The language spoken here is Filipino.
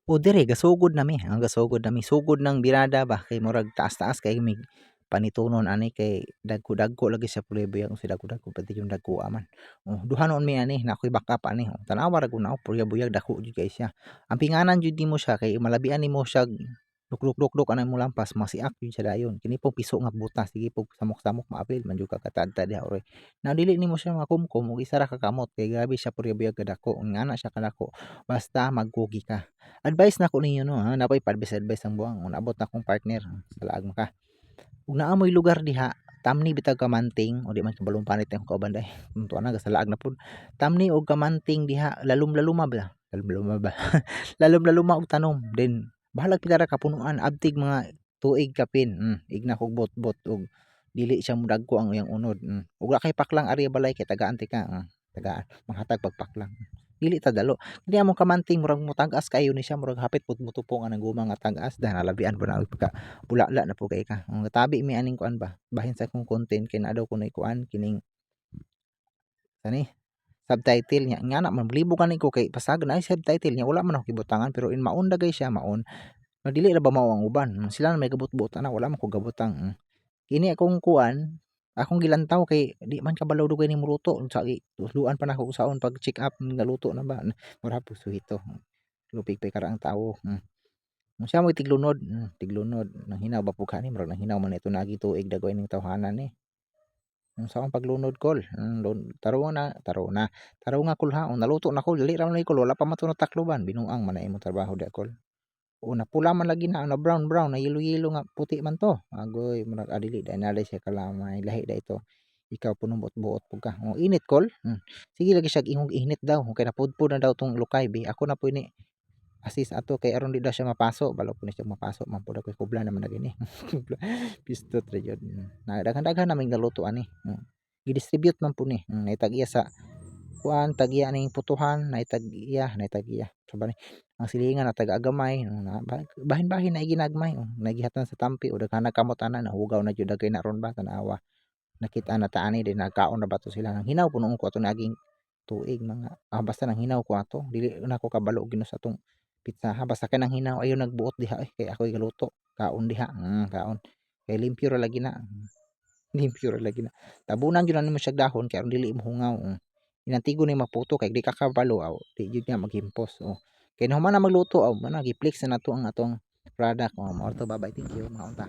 O dire gasugod nami, gasugod nami, sugod ng birada ba kay murag taas-taas kay mig panitunon ani kay dagko-dagko lagi sa Pulebuyag si dagko-dagko pati yung dagkoa man. Duha noon mi ani na ako'y backup ani. Tanawa ra gud na Pulebuyag dako jud kay siya. Ang pinganan jud nimo siya kay malabian nimo siya lukluk-lukluk anay mo lampas masiak jud siya dayon. Kini pong piso nga butas sige pog samok-samok maapil man jud ka katadtad diha oy. Na dili nimo siya makumkum og isa ra ka kamot kay grabe siya Pulebuyag kadako. Ngana siya kadako basta magkugi ka. Advice nako ninyo no ha, napay pa-advice ang buang. Kung naabot na akong partner, salaag mo ka. Kung naamoy lugar diha, tamni bitag kamanting o di man kabalong panit ang kauban day. Tuwa na gasalaag na pud. Tamni og kamanting diha, lalum-laluma ba? Lalum-laluma ba? Lalum-laluma og tanom. Then bahalag pila ra ka punuan abtig mga tuig kapin. Igna kog bot-bot og dili siya mudagko ang iyang unod. Ug wa kay paklang ari balay kay tagaan ti ka. Tagaan manghatag pagpaklang. Dili ta dalo. Di among kamanting murag mutag-as kayo ni siya murag hapit pud mutupong ang guma nga tag-as dahil nalabian po na pagka bulala na po kay ka. Ang tabi mi aning kuan ba? Bahin sa akong content kay naa daw kunoy kuan kining kani subtitle nya nga na man libo gani ko kay pasag na subtitle nya wala man ako gibutangan pero in maon dagay siya maon. Dili ra ba mao ang uban? Sila na may gabut-butan na wala man ko gabutang. Kini akong kuan akong gilantaw kay di man kabalaw dugay ni muluto sa tusluan pa nako usaon pag check up naluto na ba mura po suhito lupig pa kara ang tawo siya mo tiglunod nang hinaw ba pug kani murag nang hinaw man ito nagi tuig dagway ning tawhanan ni sa akong paglunod kol taro nga kulhaon naluto na kol dili ra man kol wala pa man to natakloban binuang man na imong trabaho di kol una pula man lagi na brown brown na yelo-yelo nga puti man to agoy murag dili dai na siya kalamay lahi da ito ikaw punong buot-buot pug ka init kol sige lagi siya ingong init daw kay napudpud na daw tong lukay bi ako na po ini assist ato kay aron di daw siya mapaso balo po ni siya mapaso man pud ako kubla naman na gini pistot ra jud na daghan-daghan naming naluto ani gi-distribute man po ni naitag iya sa kuan tag-iya ning putuhan naitag-iya sabani ang silingan na taga-agamay bahin-bahin na ginagmay nagihatan sa tampi o daghan kamot ana nahugaw na jud dagay na ron ba tanawa nakita na ta ani din nagkaon na ba to sila nang hinaw puno ko ato naging tuig mga basta nang hinaw ko ato dili na ko kabalo ginos atong pizza ha basta kay nang hinaw ayo nagbuot diha kay ako'y galuto kaon diha kaon kay limpyo ra lagi na limpyo ra lagi na tabunan gyud na nimo siya dahon kay aron dili mohungaw inantigo ni maputo kay di ka kabalo di jud nga maghimpos kay nahuman na magluto man gi-flex na nato ang atong product mao to babay thank you mga unta